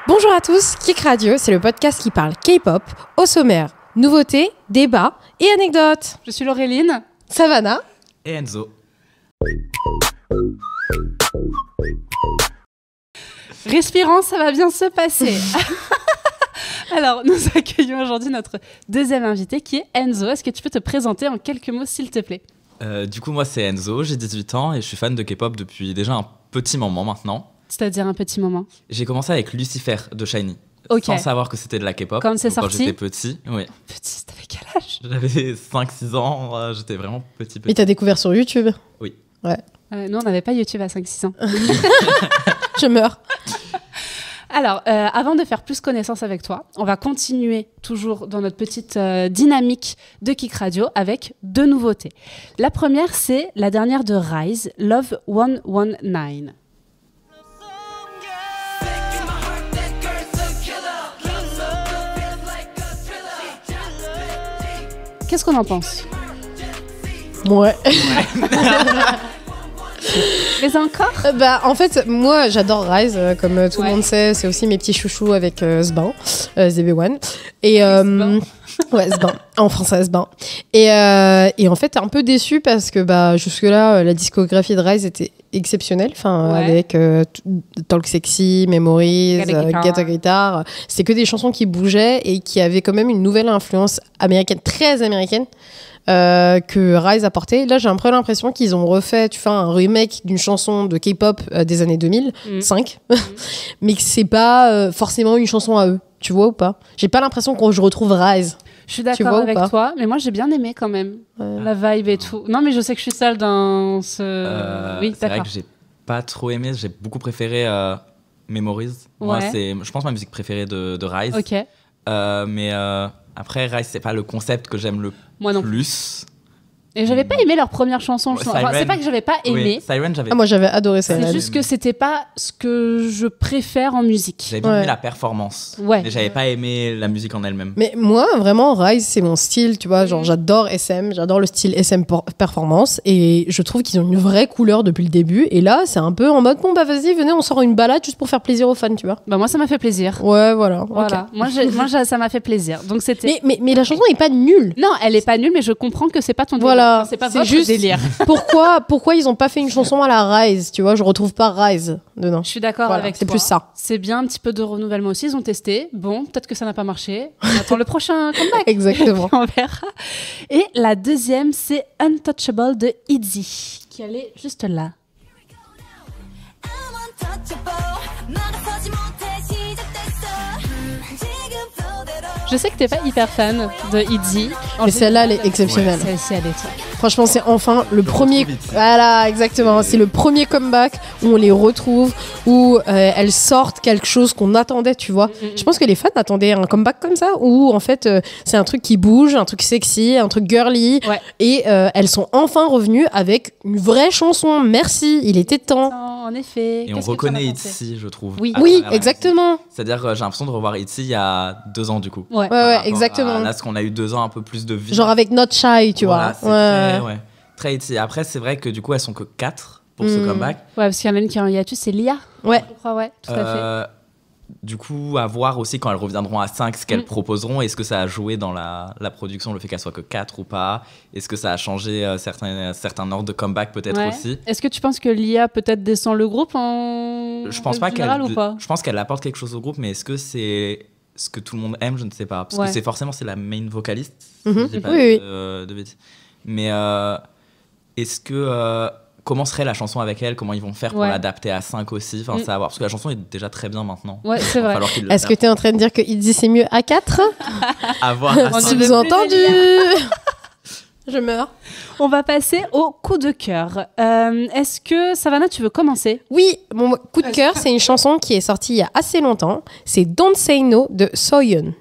Bonjour à tous, Kik Radio, c'est le podcast qui parle K-pop, au sommaire, nouveautés, débats et anecdotes. Je suis Laureline, Savannah et Enzo. Respirant, ça va bien se passer. Alors, nous accueillons aujourd'hui notre deuxième invité qui est Enzo. Est-ce que tu peux te présenter en quelques mots, s'il te plaît ? Du coup, moi, c'est Enzo, j'ai 18 ans et je suis fan de K-pop depuis déjà un petit moment maintenant. C'est-à-dire un petit moment. J'ai commencé avec Lucifer de SHINee, sans savoir que c'était de la K-pop. Quand c'est sorti ? Quand j'étais petit, oui. Petit, t'avais quel âge ? J'avais 5-6 ans, j'étais vraiment petit. Et t'as découvert sur YouTube ? Oui. Ouais. Nous, on n'avait pas YouTube à 5-6 ans. Je meurs. Alors, avant de faire plus connaissance avec toi, on va continuer toujours dans notre petite dynamique de Kik Radio avec deux nouveautés. La première, c'est la dernière de Rise, Love 119. Qu'est-ce qu'on en pense ? Ouais. Mais encore ? En fait, moi, j'adore Rise, comme tout le monde sait. C'est aussi mes petits chouchous avec Sban, ZB1. Et ouais, Sban. En français, Sban. Et en fait, t'es un peu déçue parce que jusque-là, la discographie de Rise était exceptionnelle. Avec Talk Sexy, Memories, Get a Guitar. C'était que des chansons qui bougeaient et qui avaient quand même une nouvelle influence américaine, très américaine. Que Rise a porté. Là, j'ai un peu l'impression qu'ils ont refait un remake d'une chanson de K-pop des années 2005, mais que c'est pas forcément une chanson à eux. Tu vois ou pas ? J'ai pas l'impression que je retrouve Rise. Je suis d'accord avec toi, mais moi j'ai bien aimé quand même la vibe et tout. Non, mais je sais que je suis seule dans ce. Oui, c'est d'accord. vrai que j'ai pas trop aimé. J'ai beaucoup préféré Memories. Moi, c'est, je pense, ma musique préférée de Rise. Ok. Mais après, Rise, c'est pas le concept que j'aime le plus. Et j'avais pas aimé leur première chanson. C'est pas que j'avais pas aimé. Oui, Siren, j'avais. Moi, j'avais adoré ça. C'est juste que c'était pas ce que je préfère en musique. J'avais bien aimé la performance. Ouais. Mais j'avais pas aimé la musique en elle-même. Mais moi, vraiment, Rise, c'est mon style, tu vois. Genre, j'adore SM, j'adore le style SM performance. Et je trouve qu'ils ont une vraie couleur depuis le début. Et là, c'est un peu en mode, vas-y, venez, on sort une balade juste pour faire plaisir aux fans, tu vois. Moi, ça m'a fait plaisir. Ouais, voilà. Okay. Moi, ça m'a fait plaisir. Donc, c'était. Mais la chanson est pas nulle. Non, elle est pas nulle, mais je comprends que c'est pas ton délire. Voilà. C'est pas votre juste délire. Pourquoi ils ont pas fait une chanson à la Rise, tu vois ? Je retrouve pas Rise dedans. Je suis d'accord avec toi. C'est plus ça. C'est bien un petit peu de renouvellement aussi. Ils ont testé. Bon, peut-être que ça n'a pas marché. On attend le prochain comeback. Exactement. On verra. Et la deuxième, c'est Untouchable de ITZY, qui allait juste là. Je sais que t'es pas hyper fan de ITZY. Mais celle-là, elle est exceptionnelle. Celle-ci, elle est top. Franchement, c'est enfin le premier. Voilà, exactement. C'est le premier comeback où on les retrouve, où elles sortent quelque chose qu'on attendait, tu vois. Je pense que les fans attendaient un comeback comme ça, où en fait, c'est un truc qui bouge, un truc sexy, un truc girly. Ouais. Et elles sont enfin revenues avec une vraie chanson. Merci, il était temps. Non, en effet. Et on reconnaît ITZY, je trouve. Oui, oui, exactement. C'est-à-dire que j'ai l'impression de revoir ITZY il y a 2 ans, du coup. Ouais, exactement. Là, parce qu'on a eu 2 ans un peu plus de vie. Genre avec Not Shy, tu vois. Très ITZY. Après, c'est vrai que du coup, elles sont que 4 pour ce comeback. Ouais, parce qu'il y en a une qui est en hiatus, c'est Lia. Ouais. Je crois, ouais, tout à fait. Du coup, à voir aussi quand elles reviendront à 5 ce qu'elles proposeront. Est-ce que ça a joué dans la production, le fait qu'elles soient que 4 ou pas ? Est-ce que ça a changé certains ordres de comeback peut-être aussi ? Est-ce que tu penses que Lia peut-être descend le groupe Je pense pas qu'elle. Je pense qu'elle apporte quelque chose au groupe, mais est-ce que c'est ce que tout le monde aime ? Je ne sais pas. Parce que c'est la main vocaliste. Si je dis pas de bêtises. Mais est-ce que comment serait la chanson avec elle ? Comment ils vont faire pour l'adapter à 5 aussi ? Enfin, ça à voir. Parce que la chanson est déjà très bien maintenant. Ouais, c'est vrai. Est-ce que tu es en train de dire que ITZY c'est mieux à 4 ? À voir. Si vous avez entendu. Je meurs. On va passer au coup de cœur. Est-ce que, Savannah, tu veux commencer ? Oui, mon coup de cœur, c'est une chanson qui est sortie il y a assez longtemps. C'est Don't Say No de Soyeon.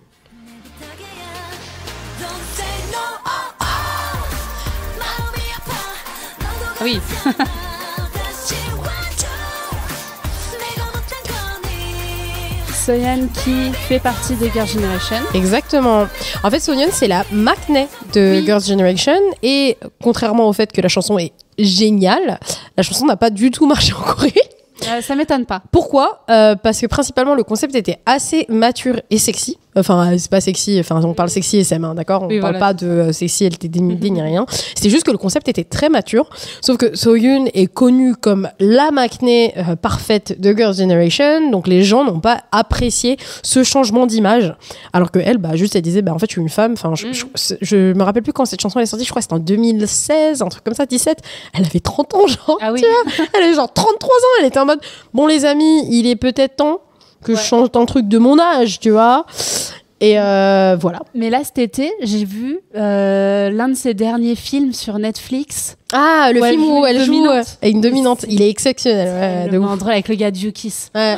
Oui. Soyeon qui fait partie de Girls' Generation. Exactement. En fait, Soyeon, c'est la Maknae de Girls' Generation. Et contrairement au fait que la chanson est géniale, la chanson n'a pas du tout marché en Corée. Ça m'étonne pas. Pourquoi parce que principalement le concept était assez mature et sexy. Enfin, c'est pas sexy, enfin on parle sexy SM, hein, d'accord, on parle pas de sexy LTD ni rien. C'est juste que le concept était très mature, sauf que Sohyun est connue comme la Maknae parfaite de Girls' Generation, donc les gens n'ont pas apprécié ce changement d'image, alors que elle, juste elle disait, en fait je suis une femme, enfin je me rappelle plus quand cette chanson est sortie, je crois que c'était en 2016, un truc comme ça, 17, elle avait 30 ans genre, tu vois, elle avait genre 33 ans, elle était en mode, bon les amis, il est peut-être temps que je change un truc de mon âge, tu vois. Et voilà. Mais là, cet été, j'ai vu l'un de ses derniers films sur Netflix. Ah, le film où elle joue avec une dominante. Il est exceptionnel. Le drôle avec le gars de Yukis. Ouais.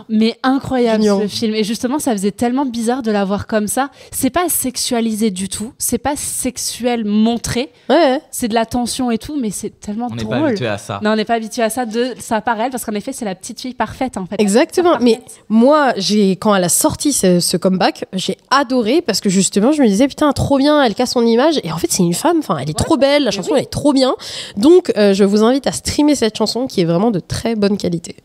Mais incroyable ce film. Et justement, ça faisait tellement bizarre de la voir comme ça. C'est pas sexualisé du tout. C'est pas sexuel montré. Ouais. C'est de la tension et tout, mais c'est tellement drôle. On n'est pas habitué à ça. Non, on n'est pas habitué à ça de sa part elle, parce qu'en effet, c'est la petite fille parfaite en fait. Exactement. Mais moi, quand elle a sorti ce comeback, j'ai adoré parce que justement, je me disais putain, trop bien, elle casse son image. Et en fait, c'est une femme. Enfin, elle est trop belle. La chanson elle est trop bien. Donc, je vous invite à streamer cette chanson qui est vraiment de très bonne qualité.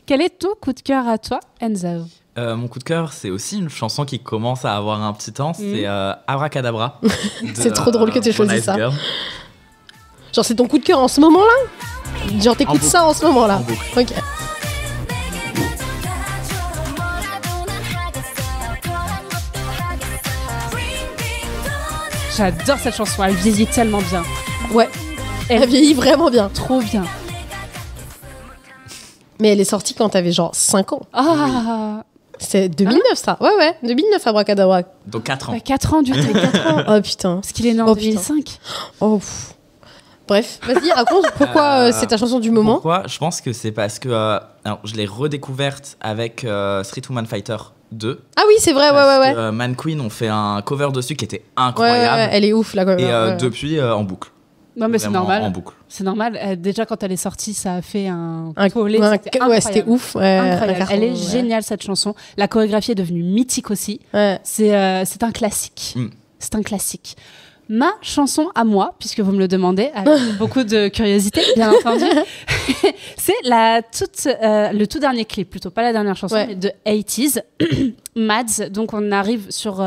Quel est ton coup de cœur à toi, Enzo? Mon coup de cœur, c'est aussi une chanson qui commence à avoir un petit temps. C'est Abracadabra. C'est trop drôle que tu aies choisi ça. Genre, c'est ton coup de cœur en ce moment-là? Genre, t'écoutes ça en ce moment-là? Ok. J'adore cette chanson, elle vieillit tellement bien. Ouais, elle vieillit vraiment bien. Trop bien. Mais elle est sortie quand t'avais genre 5 ans. Ah, c'est 2009 ça. Ouais, 2009 Abracadabra. Donc 4 ans. 4 ans du tout, 4 ans. Oh putain. Parce qu'il est né en 2005. Oh, bref, vas-y, raconte pourquoi c'est ta chanson du moment. Pourquoi? Je pense que c'est parce que alors, je l'ai redécouverte avec Street Woman Fighter 2. Ah oui, c'est vrai, ouais. Man Queen ont fait un cover dessus qui était incroyable. Ouais, elle est ouf la cover. Et depuis, en boucle. Non mais c'est normal. En boucle. C'est normal. Déjà quand elle est sortie, ça a fait un tollé. C'était ouf. Incroyable. Elle est géniale cette chanson. La chorégraphie est devenue mythique aussi. Ouais. C'est un classique. C'est un classique. Ma chanson à moi, puisque vous me le demandez, avec beaucoup de curiosité, bien entendu, c'est le tout dernier clip, plutôt pas la dernière chanson, mais de 80s, Mads. Donc on arrive sur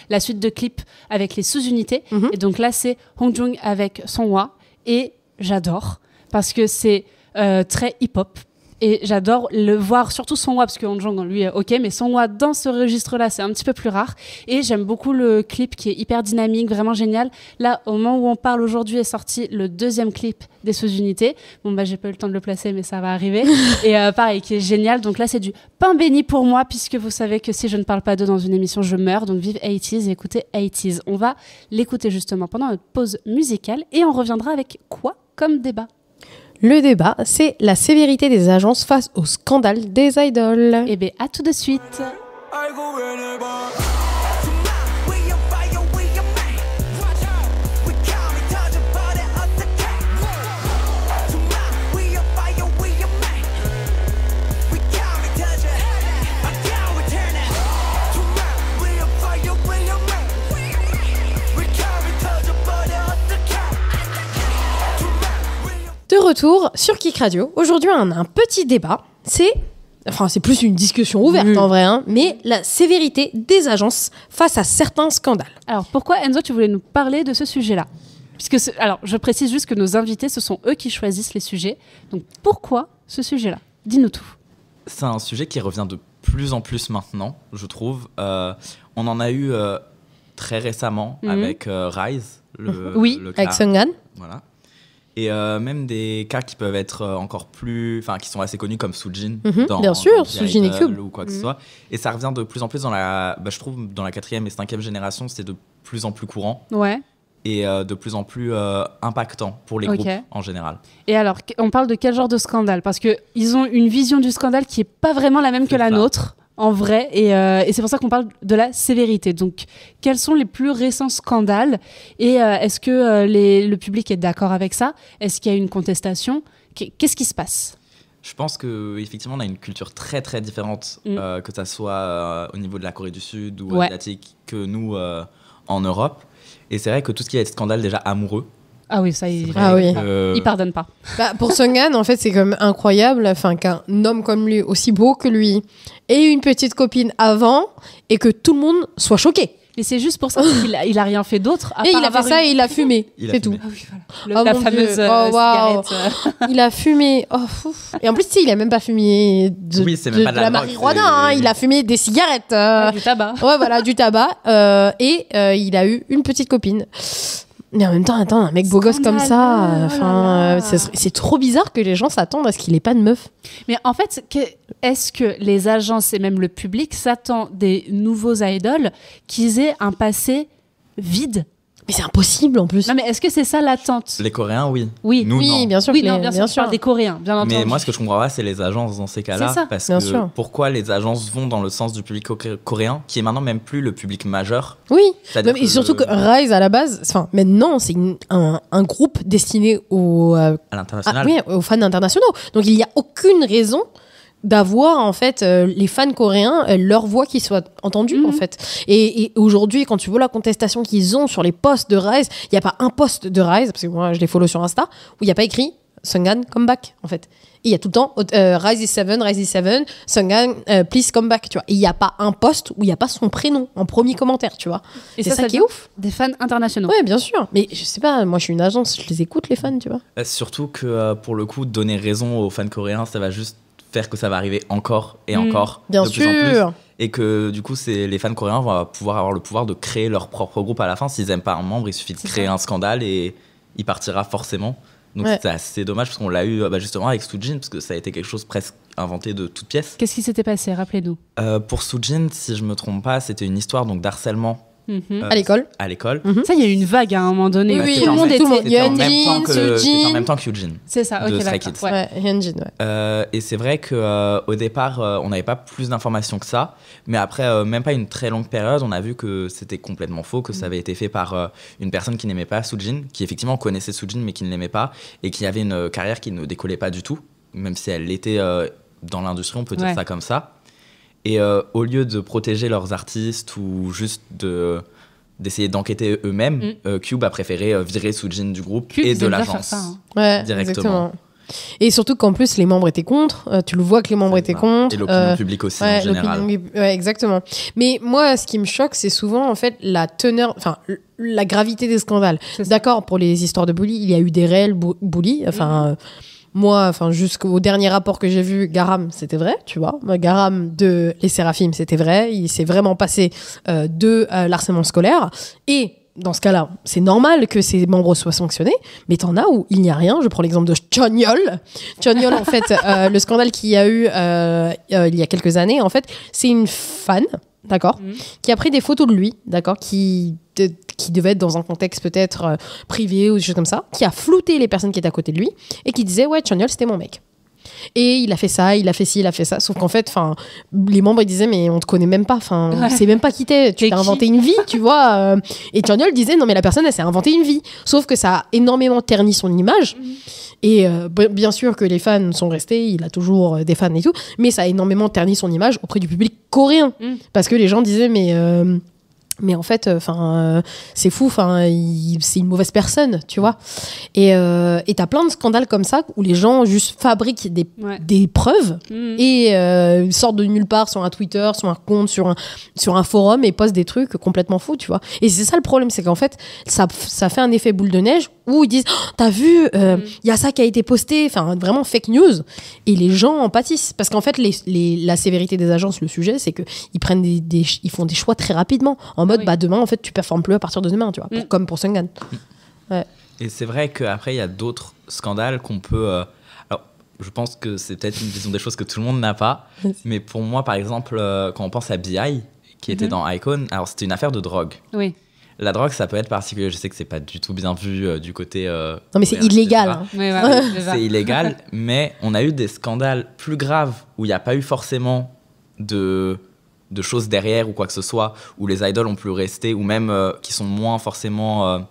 la suite de clips avec les sous-unités. Et donc là, c'est Hongjoong avec Songhwa. Et j'adore, parce que c'est très hip-hop. Et j'adore le voir, surtout Songhwa, parce que Hongjoong, lui, ok, mais Songhwa dans ce registre-là, c'est un petit peu plus rare. Et j'aime beaucoup le clip qui est hyper dynamique, vraiment génial. Là, au moment où on parle aujourd'hui, est sorti le deuxième clip des sous-unités. Bon, j'ai pas eu le temps de le placer, mais ça va arriver. Et pareil, qui est génial. Donc là, c'est du pain béni pour moi, puisque vous savez que si je ne parle pas d'eux dans une émission, je meurs. Donc vive 80s et écoutez 80s. On va l'écouter justement pendant notre pause musicale. Et on reviendra avec quoi comme débat? Le débat, c'est la sévérité des agences face au scandale des idoles. Eh bien, à tout de suite. De retour sur Kik Radio. Aujourd'hui, on a un petit débat. C'est plus une discussion ouverte en vrai, mais la sévérité des agences face à certains scandales. Alors, pourquoi, Enzo, tu voulais nous parler de ce sujet-là? Alors, je précise juste que nos invités, ce sont eux qui choisissent les sujets. Donc, pourquoi ce sujet-là? Dis-nous tout. C'est un sujet qui revient de plus en plus maintenant, je trouve. On en a eu très récemment avec Rise. Le avec Seunghan. Voilà. Et même des cas qui peuvent être encore plus... Enfin, qui sont assez connus comme Soojin. Bien sûr, Soojin et Cube. Ou quoi que ce soit. Et ça revient de plus en plus dans la... je trouve, dans la 4e et 5e génération, c'est de plus en plus courant. Ouais. Et de plus en plus impactant pour les groupes en général. Et alors, on parle de quel genre de scandale? Parce qu'ils ont une vision du scandale qui n'est pas vraiment la même que la nôtre. En vrai, et c'est pour ça qu'on parle de la sévérité. Donc, quels sont les plus récents scandales? Et est-ce que le public est d'accord avec ça? Est-ce qu'il y a une contestation? Qu'est-ce qui se passe? Je pense qu'effectivement, on a une culture très, très différente, que ça soit au niveau de la Corée du Sud ou asiatique, que nous, en Europe. Et c'est vrai que tout ce qui est scandale déjà amoureux, Ah oui, ça, il pardonne pas. Bah, pour Seunghan, en fait, c'est quand même incroyable, enfin, qu'un homme comme lui, aussi beau que lui, ait une petite copine avant et que tout le monde soit choqué. Mais c'est juste pour ça qu'il a rien fait d'autre. Et il a fait ça et il a fumé. C'est tout. Ah oui, voilà. La fameuse cigarette. Il a fumé. Oh, fouf. Et en plus, tu sais, il a même pas fumé de la marijuana. Hein. Il a fumé des cigarettes. Du tabac. Ouais, voilà, du tabac. Et il a eu une petite copine. Mais en même temps, attends, un mec beau gosse comme ça, c'est trop bizarre que les gens s'attendent à ce qu'il ait pas de meuf. Mais en fait, est-ce que les agences et même le public s'attendent des nouveaux idoles qu'ils aient un passé vide? Mais c'est impossible en plus. Non, mais est-ce que c'est ça l'attente? Les Coréens, oui. Oui, nous, non. Bien sûr. Oui, bien sûr. Je parle des Coréens, bien entendu. Mais moi, ce que je comprends pas, c'est les agences dans ces cas-là. C'est ça. Parce que pourquoi les agences vont dans le sens du public coréen, qui est maintenant même plus le public majeur. Oui. Non, et surtout que Rise, à la base, enfin, maintenant, c'est un groupe destiné à l'international. Oui, aux fans internationaux. Donc, il n'y a aucune raison d'avoir en fait les fans coréens leur voix qui soit entendue en fait et aujourd'hui quand tu vois la contestation qu'ils ont sur les posts de Rise, il y a pas un post de Rise parce que moi je les follow sur Insta où il y a pas écrit Seunghan comeback en fait. Il y a tout le temps Rise is 7, Seunghan please come back, tu vois. Et il y a pas un post où il y a pas son prénom en premier commentaire, tu vois. Et c'est ça qui est ouf. Des fans internationaux. Ouais, bien sûr. Mais je sais pas, moi je suis une agence, je les écoute les fans, tu vois. Surtout que pour le coup donner raison aux fans coréens, ça va juste faire que ça va arriver encore et encore bien de sûr. plus en plus et que du coup les fans coréens vont pouvoir avoir le pouvoir de créer leur propre groupe à la fin. S'ils aiment pas un membre, il suffit de créer un scandale et il partira forcément. Donc c'est assez dommage parce qu'on l'a eu justement avec Soojin parce que ça a été quelque chose presque inventé de toutes pièces. Qu'est-ce qui s'était passé, rappelez-nous? Pour Soojin, si je me trompe pas, c'était une histoire donc d'harcèlement. À l'école. Ça, il y a eu une vague à un moment donné. Oui, tout le monde était. C'était en même temps que Hyunjin. C'est ça, ok, Stray d'accord. Kids. Ouais, Hyunjin, ouais. Et c'est vrai qu'au départ, on n'avait pas plus d'informations que ça. Mais après, même pas une très longue période, on a vu que c'était complètement faux, que ça avait été fait par une personne qui n'aimait pas Soojin, qui effectivement connaissait Soojin, mais qui ne l'aimait pas, et qui avait une carrière qui ne décollait pas du tout, même si elle l'était dans l'industrie, on peut dire ça comme ça. Et au lieu de protéger leurs artistes ou juste d'essayer d'enquêter eux-mêmes, Cube a préféré virer Soojin du groupe Cube, et de l'agence directement. Exactement. Et surtout qu'en plus, les membres étaient contre. Tu le vois que les membres étaient contre. Et l'opinion publique aussi, en général. Ouais, exactement. Mais moi, ce qui me choque, c'est souvent, en fait, la teneur... Enfin, la gravité des scandales. D'accord, pour les histoires de bully, il y a eu des réels bullies. Enfin... Moi, enfin, jusqu'au dernier rapport que j'ai vu, Garam, c'était vrai, tu vois. Garam de Les Séraphim, c'était vrai. Il s'est vraiment passé de l'harcèlement scolaire. Et dans ce cas-là, c'est normal que ses membres soient sanctionnés. Mais t'en as où il n'y a rien. Je prends l'exemple de Chonyeol. Chonyeol, en fait, le scandale qu'il y a eu il y a quelques années, en fait, c'est une fan, d'accord, qui a pris des photos de lui, d'accord, qui devait être dans un contexte peut-être privé ou des choses comme ça, qui a flouté les personnes qui étaient à côté de lui et qui disait ouais, Chonyeol c'était mon mec. Et il a fait ça, il a fait ci, il a fait ça. Sauf qu'en fait, les membres ils disaient mais on te connaît même pas, on sait même pas qui t'es, tu t'es inventé une vie, tu vois. Et Chonyeol disait non mais la personne elle s'est inventé une vie. Sauf que ça a énormément terni son image. Et bien sûr que les fans sont restés, il a toujours des fans et tout, mais ça a énormément terni son image auprès du public coréen. Parce que les gens disaient mais en fait, c'est fou, c'est une mauvaise personne, tu vois. Et t'as plein de scandales comme ça où les gens juste fabriquent des preuves et sortent de nulle part sur un Twitter, sur un compte, sur un forum et postent des trucs complètement fous, tu vois. Et c'est ça le problème, c'est qu'en fait, ça fait un effet boule de neige où ils disent oh, t'as vu, y a ça qui a été posté, vraiment fake news. Et les gens en pâtissent. Parce qu'en fait, la sévérité des agences, le sujet, c'est qu'ils prennent ils font des choix très rapidement. En mode, demain, en fait, tu performes plus à partir de demain, tu vois, comme pour Seunghan. Ouais. Et c'est vrai qu'après, il y a d'autres scandales qu'on peut... Alors, je pense que c'est peut-être une vision des choses que tout le monde n'a pas. Mais pour moi, par exemple, quand on pense à B.I., qui était dans Icon, alors c'était une affaire de drogue. Oui. La drogue, ça peut être particulier. Je sais que c'est pas du tout bien vu du côté... non, mais c'est illégal. Hein. Oui, c'est illégal, mais on a eu des scandales plus graves où il n'y a pas eu forcément de choses derrière ou quoi que ce soit, où les idoles ont pu rester, ou même qui sont moins forcément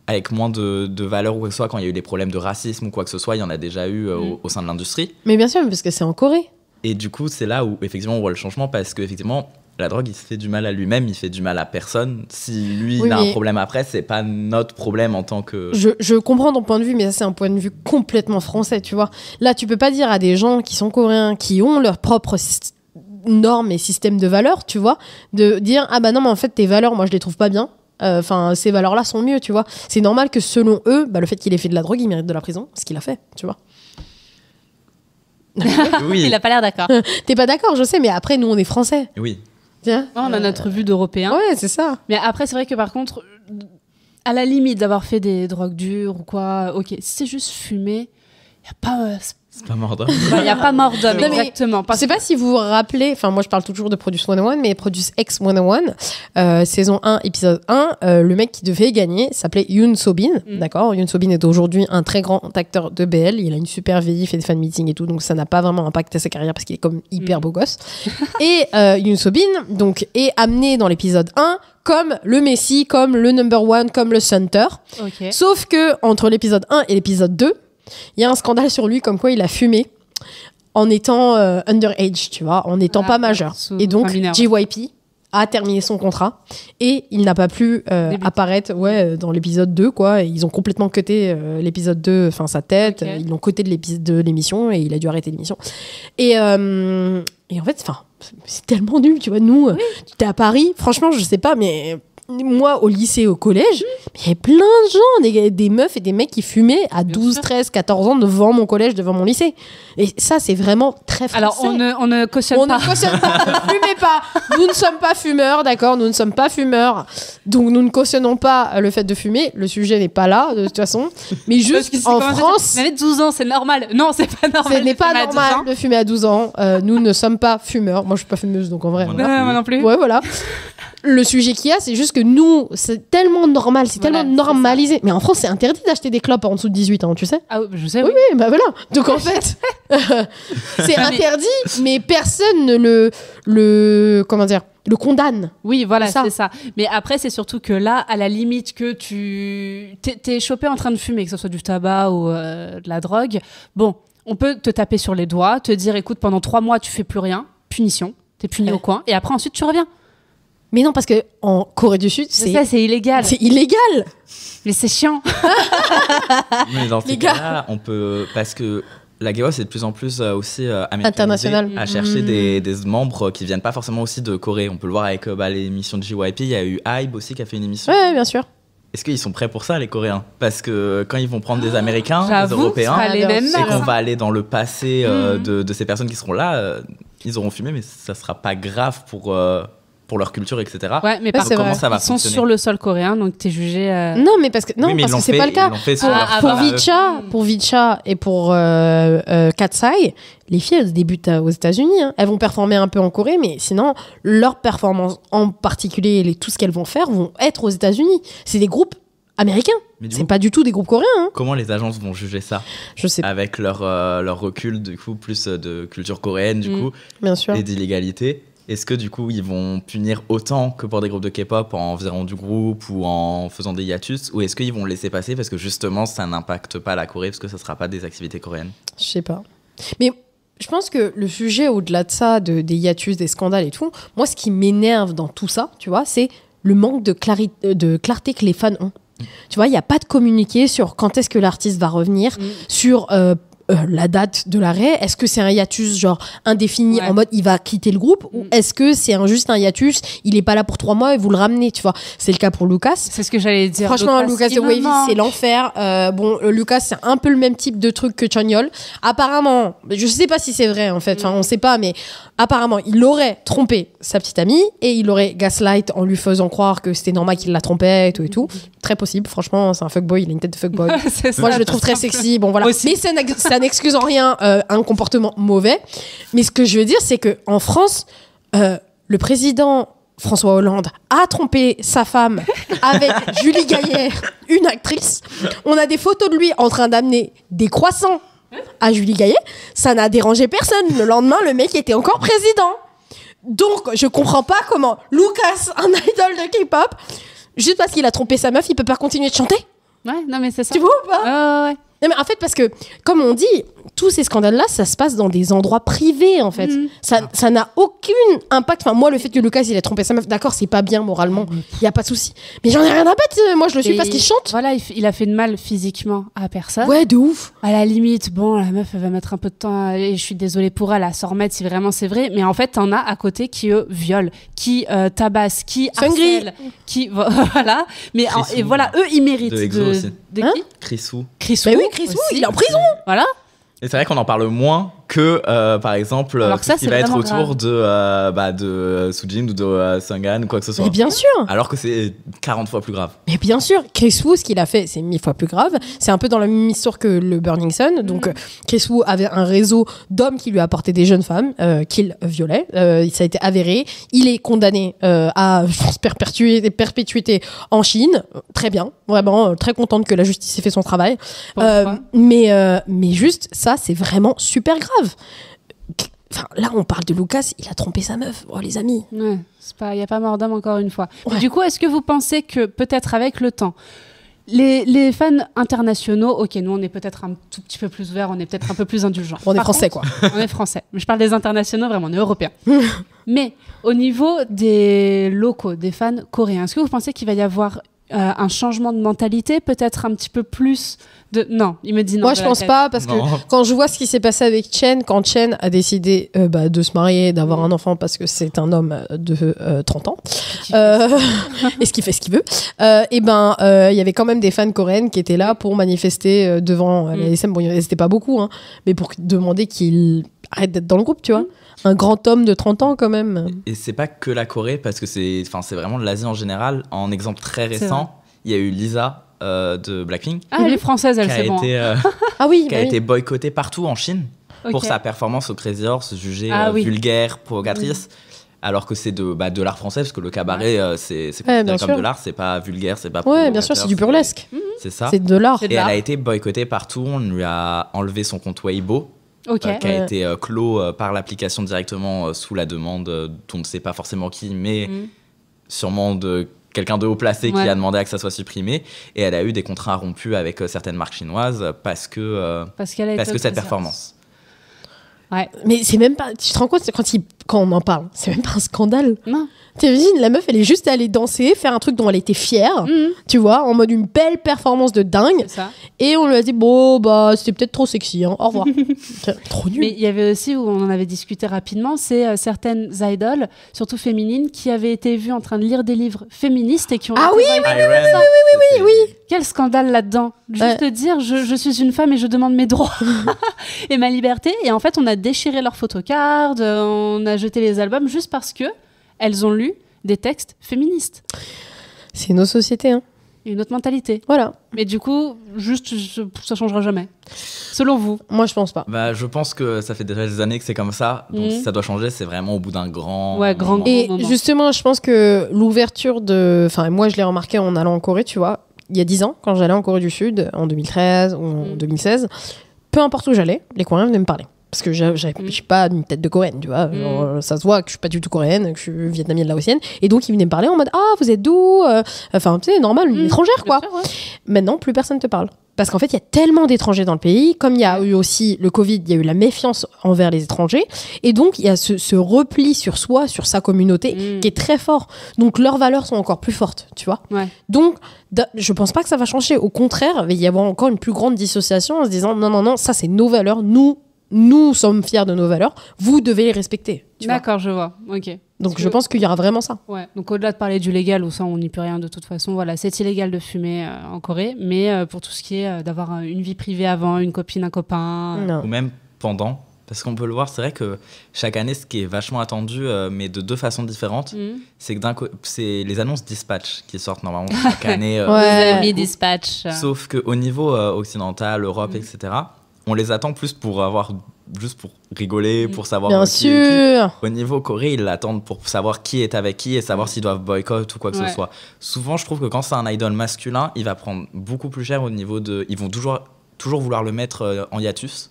avec moins de valeur ou quoi que ce soit, quand il y a eu des problèmes de racisme ou quoi que ce soit, il y en a déjà eu au sein de l'industrie. Mais bien sûr, parce que c'est en Corée. Et du coup, c'est là où effectivement on voit le changement, parce qu'effectivement, la drogue, il se fait du mal à lui-même, il fait du mal à personne. Si lui, il a un problème après, c'est pas notre problème en tant que... Je comprends ton point de vue, mais ça, c'est un point de vue complètement français, tu vois. Là, tu peux pas dire à des gens qui sont coréens, qui ont leurs propres normes et systèmes de valeurs, tu vois, de dire, ah bah non, mais en fait, tes valeurs, moi, je les trouve pas bien. Enfin, ces valeurs-là sont mieux, tu vois. C'est normal que selon eux, le fait qu'il ait fait de la drogue, il mérite de la prison, ce qu'il a fait, tu vois. Oui. Il a pas l'air d'accord. T'es pas d'accord, je sais, mais après, nous, on est français. Oui. Tiens. On a notre vue d'Européens. Ouais, c'est ça. Mais après, c'est vrai que par contre, à la limite d'avoir fait des drogues dures ou quoi, ok, si c'est juste fumer, y a pas... c'est pas mort d'homme. Il n'y a pas mort d'homme, exactement. Je sais pas si vous vous rappelez, enfin moi je parle toujours de Produce 101, mais Produce X 101, saison 1, épisode 1, le mec qui devait gagner s'appelait Yoon So-bin, d'accord. Yoon So-bin est aujourd'hui un très grand acteur de BL, il a une super vie, il fait des fan meetings et tout, donc ça n'a pas vraiment impacté sa carrière parce qu'il est comme hyper beau gosse. Et Yoon So-bin donc, est amené dans l'épisode 1 comme le Messi, comme le number one, comme le Center. Okay. Sauf que entre l'épisode 1 et l'épisode 2, il y a un scandale sur lui comme quoi il a fumé en étant underage, tu vois, en n'étant pas majeur. Et donc, JYP a terminé son contrat et il n'a pas pu apparaître dans l'épisode 2, quoi. Et ils ont complètement cuté l'épisode 2, enfin sa tête, ils l'ont cuté de l'émission et il a dû arrêter l'émission. Et en fait, c'est tellement nul, tu vois. Nous, tu es à Paris, franchement, je sais pas, mais... Moi, au lycée, au collège, il y avait plein de gens, des meufs et des mecs qui fumaient à 12, 13, 14 ans devant mon collège, devant mon lycée. Et ça, c'est vraiment très français. Alors, on ne cautionne pas. On ne cautionne pas, ne fumez pas. Nous ne sommes pas fumeurs, d'accord. Nous ne sommes pas fumeurs. Donc, nous ne cautionnons pas le fait de fumer. Le sujet n'est pas là, de toute façon. Mais juste en France... Vous avez 12 ans, c'est normal. Non, c'est pas normal. Ce n'est pas normal de fumer à 12 ans. Nous ne sommes pas fumeurs. Moi, je suis pas fumeuse, donc en vrai... Moi non plus. Ouais, voilà. Le sujet qu'il y a, c'est juste que nous, c'est tellement normal, c'est tellement normalisé. Mais en France, c'est interdit d'acheter des clopes en dessous de 18 ans, tu sais. Ah oui, je sais. Oui, bah voilà. Donc en fait, c'est interdit, mais personne ne le condamne. Oui, voilà, c'est ça. Mais après, c'est surtout que là, à la limite que t'es chopé en train de fumer, que ce soit du tabac ou de la drogue, bon, on peut te taper sur les doigts, te dire, écoute, pendant 3 mois, tu fais plus rien, punition, t'es puni au coin, et après, ensuite, tu reviens. Mais non, parce que en Corée du Sud, c'est illégal. C'est illégal. Mais c'est chiant. Mais dans ces cas-là, on peut, parce que la Gewa, c'est de plus en plus aussi international, à chercher des membres qui viennent pas forcément aussi de Corée. On peut le voir avec l'émission de JYP. Il y a eu Hybe aussi qui a fait une émission. Ouais, bien sûr. Est-ce qu'ils sont prêts pour ça, les Coréens? Parce que quand ils vont prendre des Américains, des Européens, et qu'on va aller dans le passé de ces personnes qui seront là, ils auront fumé, mais ça sera pas grave pour leur culture, etc. Ouais, mais comment ça va fonctionner? Ils sont sur le sol coréen, donc t'es jugé... Non, mais parce que c'est pas le cas. Pour Vicha et pour Katsai, les filles, elles débutent aux États-Unis. Hein. Elles vont performer un peu en Corée, mais sinon, leurs performances, en particulier tout ce qu'elles vont faire, vont être aux États-Unis. C'est des groupes américains. C'est pas du tout des groupes coréens. Hein. Comment les agences vont juger ça? Je sais pas. Avec leur recul, du coup, plus de culture coréenne, du coup, bien sûr. Et d'illégalité. Est-ce que du coup ils vont punir autant que pour des groupes de K-pop en virant du groupe ou en faisant des hiatus, ou est-ce qu'ils vont laisser passer parce que justement ça n'impacte pas la Corée parce que ça sera pas des activités coréennes? Je sais pas. Mais je pense que le sujet au-delà de ça, des hiatus, des scandales et tout, moi ce qui m'énerve dans tout ça, tu vois, c'est le manque de clarté que les fans ont. Tu vois, il n'y a pas de communiqué sur quand est-ce que l'artiste va revenir, sur... la date de l'arrêt, est-ce que c'est un hiatus genre indéfini en mode il va quitter le groupe ou est-ce que c'est juste un hiatus, il est pas là pour 3 mois et vous le ramenez, tu vois. C'est le cas pour Lucas. C'est ce que j'allais dire. Franchement, Lucas de Wavy, c'est l'enfer. Lucas, c'est un peu le même type de truc que Chonyol. Apparemment, je sais pas si c'est vrai en fait, on sait pas, mais apparemment, il aurait trompé sa petite amie et il aurait gaslight en lui faisant croire que c'était normal qu'il la trompait et tout. Très possible, franchement, c'est un fuckboy, il a une tête de fuckboy. Moi, je le trouve très sexy. Bon, voilà. Mais ça n'excuse en rien un comportement mauvais. Mais ce que je veux dire, c'est qu'en France, le président François Hollande a trompé sa femme avec Julie Gaillet, une actrice. On a des photos de lui en train d'amener des croissants à Julie Gaillet. Ça n'a dérangé personne. Le lendemain, le mec était encore président. Donc, je comprends pas comment Lucas, un idole de K-pop, juste parce qu'il a trompé sa meuf, il peut pas continuer de chanter. Ouais, non mais c'est ça. Tu vois ou pas? Ouais. Non, mais en fait, parce que, comme on dit, tous ces scandales-là, ça se passe dans des endroits privés, en fait. Ça n'a aucun impact. Enfin, moi, le fait que Lucas, il ait trompé sa meuf, d'accord, c'est pas bien moralement, il y a pas de souci. Mais j'en ai rien à battre, moi, je le suis parce qu'il chante. Voilà, il a fait de mal physiquement à personne. Ouais, de ouf. À la limite, bon, la meuf, elle va mettre un peu de temps, et je suis désolée pour elle, à s'en remettre si vraiment c'est vrai. Mais en fait, t'en as à côté qui, eux, violent, qui tabassent, qui harcèlent, qui... Voilà. Mais et voilà, eux, ils méritent. De Exo aussi. De qui Chrisou. Bah oui, Chrisou, il est en prison. Voilà. Et c'est vrai qu'on en parle moins que, par exemple, tout ce qui va être autour de Soojin ou de Seunghan ou quoi que ce soit. Mais bien sûr. Alors que c'est 40 fois plus grave. Mais bien sûr, Chris Wu, ce qu'il a fait, c'est 1000 fois plus grave. C'est un peu dans la même histoire que le Burning Sun. Donc, Chris Wu avait un réseau d'hommes qui lui apportaient des jeunes femmes qu'il violait. Ça a été avéré. Il est condamné à, je pense, perpétuité en Chine. Très bien. Vraiment, très contente que la justice ait fait son travail. Mais juste, ça, c'est vraiment super grave. Enfin, là, on parle de Lucas, il a trompé sa meuf. Oh, les amis. Ouais, il n'y a pas mort d'homme encore une fois. Ouais. Du coup, est-ce que vous pensez que peut-être avec le temps, les fans internationaux, ok, nous on est peut-être un tout petit peu plus ouverts, on est peut-être un peu plus indulgents. On est français, quoi. On est français. Mais je parle des internationaux, vraiment, on est européens. Mais au niveau des locaux, des fans coréens, est-ce que vous pensez qu'il va y avoir un changement de mentalité, peut-être un petit peu plus de... Non, il me dit non. Moi, je pense pas, parce que quand je vois ce qui s'est passé avec Chen, quand Chen a décidé de se marier, d'avoir un enfant parce que c'est un homme de 30 ans, et ce qu'il fait ce qu'il veut, il y avait quand même des fans coréennes qui étaient là pour manifester devant la SM. Bon, c'était pas beaucoup, hein, mais pour demander qu'il arrête d'être dans le groupe, tu vois. Un grand homme de 30 ans quand même. Et c'est pas que la Corée, parce que c'est vraiment de l'Asie en général. En exemple très récent, il y a eu Lisa de Blackpink. Ah, elle est française, elle, c'est bon. Qui a été boycottée partout en Chine pour sa performance au Crazy Horse, jugée vulgaire, provocatrice. Alors que c'est de l'art français, parce que le cabaret, c'est considéré comme de l'art, c'est pas vulgaire, c'est pas provocateur. Ouais, bien sûr, c'est du burlesque. C'est ça. C'est de l'art. Et elle a été boycottée partout, on lui a enlevé son compte Weibo. Qui a été clos par l'application directement sous la demande dont on ne sait pas forcément qui, mais sûrement de quelqu'un de haut placé qui a demandé à que ça soit supprimé. Et elle a eu des contrats rompus avec certaines marques chinoises parce que cette performance. Ouais. Mais c'est même pas... Tu te rends compte, quand on en parle, c'est même pas un scandale. Non. T'imagines, la meuf, elle est juste allée danser, faire un truc dont elle était fière, tu vois, en mode une belle performance de dingue. Ça. Et on lui a dit, c'était peut-être trop sexy, hein. Au revoir. Trop nul. Mais il y avait aussi, où on en avait discuté rapidement, c'est certaines idoles, surtout féminines, qui avaient été vues en train de lire des livres féministes et qui ont... Ah oui. Quel scandale là-dedans. Juste dire, je suis une femme et je demande mes droits et ma liberté. Et en fait, on a déchiré leurs photocards, on a jeté les albums juste parce que elles ont lu des textes féministes. C'est nos sociétés, hein. Une autre mentalité. Voilà. Mais du coup, ça changera jamais. Selon vous? Moi, je pense pas. Je pense que ça fait déjà des années que c'est comme ça. Donc, si ça doit changer, c'est vraiment au bout d'un grand... grand Et moment. Justement, je pense que l'ouverture de... Enfin, moi, je l'ai remarqué en allant en Corée, tu vois. Il y a 10 ans, quand j'allais en Corée du Sud, en 2013 ou en 2016, peu importe où j'allais, les Coréens venaient me parler. Parce que je suis pas une tête de coréenne, tu vois. Genre, ça se voit que je suis pas du tout coréenne, que je suis vietnamienne laotienne. Et donc, ils venaient me parler en mode, vous êtes d'où? Enfin, tu sais, normal, une étrangère, quoi. Sûr, ouais. Maintenant, plus personne te parle. Parce qu'en fait, il y a tellement d'étrangers dans le pays. Comme il y a eu aussi le Covid, il y a eu la méfiance envers les étrangers. Et donc, il y a ce repli sur soi, sur sa communauté, qui est très fort. Donc, leurs valeurs sont encore plus fortes, tu vois. Ouais. Donc, je pense pas que ça va changer. Au contraire, il va y avoir encore une plus grande dissociation en se disant, non, ça, c'est nos valeurs. Nous sommes fiers de nos valeurs, vous devez les respecter. D'accord, je vois. Ok. Donc je pense qu'il y aura vraiment ça. Ouais. Donc au-delà de parler du légal, où ça on n'y peut rien de toute façon, voilà, c'est illégal de fumer en Corée, mais pour tout ce qui est d'avoir une vie privée avant, une copine, un copain. Non. Ou même pendant. Parce qu'on peut le voir, c'est vrai que chaque année, ce qui est vachement attendu, mais de deux façons différentes, c'est que c'est les annonces Dispatch qui sortent normalement chaque année. Ouais. Dispatch. Sauf qu'au niveau occidental, Europe, etc., on les attend plus pour juste pour rigoler, pour savoir Bien sûr. Au niveau Corée, ils l'attendent pour savoir qui est avec qui et savoir s'ils doivent boycott ou quoi que ce soit. Souvent, je trouve que quand c'est un idol masculin, il va prendre beaucoup plus cher au niveau de... Ils vont toujours vouloir le mettre en hiatus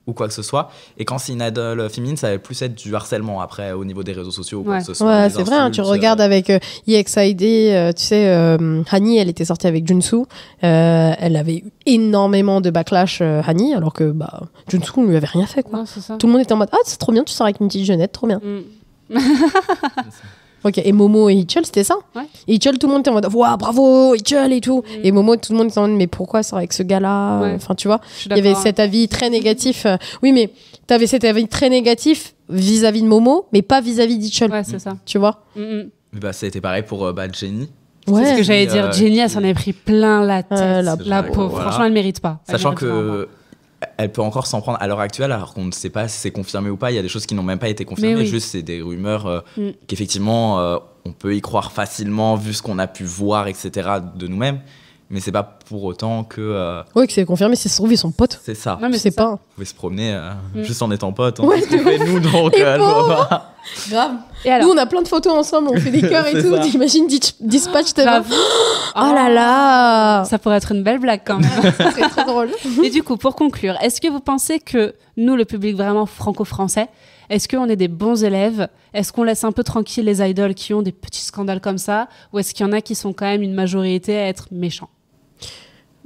ou quoi que ce soit. Et quand c'est une idole féminine, ça va plus être du harcèlement après au niveau des réseaux sociaux ou quoi que ce soit. Ouais, c'est vrai, hein, tu regardes avec EXID, tu sais, Hani, elle était sortie avec Junsu. Elle avait eu énormément de backlash, Hani, alors que Junsu ne lui avait rien fait. Quoi. Ouais, tout le monde était en mode, ah, c'est trop bien, tu sors avec une petite jeunette, trop bien. Ok, et Momo et Hitchell, c'était ça. Et Hitchell, tout le monde était en mode waouh, bravo, Hitchell et tout. Et Momo, tout le monde était en mode mais pourquoi ça avec ce gars-là Enfin, tu vois, il y avait cet avis très négatif. Oui, mais t'avais cet avis très négatif vis-à-vis de Momo, mais pas vis-à-vis d'Hitchell. Ouais, c'est ça. Tu vois. Ça a été pareil pour Jenny. Ouais. C'est ce que j'allais dire. Jenny, elle s'en avait pris plein la tête. La pauvre. Voilà. Franchement, elle mérite pas. Sachant que. Elle peut encore s'en prendre à l'heure actuelle, alors qu'on ne sait pas si c'est confirmé ou pas. Il y a des choses qui n'ont même pas été confirmées. Juste, c'est des rumeurs qu'effectivement, on peut y croire facilement vu ce qu'on a pu voir, etc. de nous-mêmes. Mais c'est pas pour autant que. Oui, que c'est confirmé. Si ça se trouve, ils sont potes. C'est ça. Non, mais c'est pas. Vous pouvez se promener juste en étant potes. On se trouvait nous, donc. Grave. Et alors, nous, on a plein de photos ensemble, on fait des cœurs et tout. T'imagines Dispatch, t'es là. Oh là là. Ça pourrait être une belle blague quand même. Ça serait très drôle. Et du coup, pour conclure, est-ce que vous pensez que nous, le public vraiment franco-français, est-ce qu'on est des bons élèves ? Est-ce qu'on laisse un peu tranquille les idoles qui ont des petits scandales comme ça ? Ou est-ce qu'il y en a qui sont quand même une majorité à être méchants ?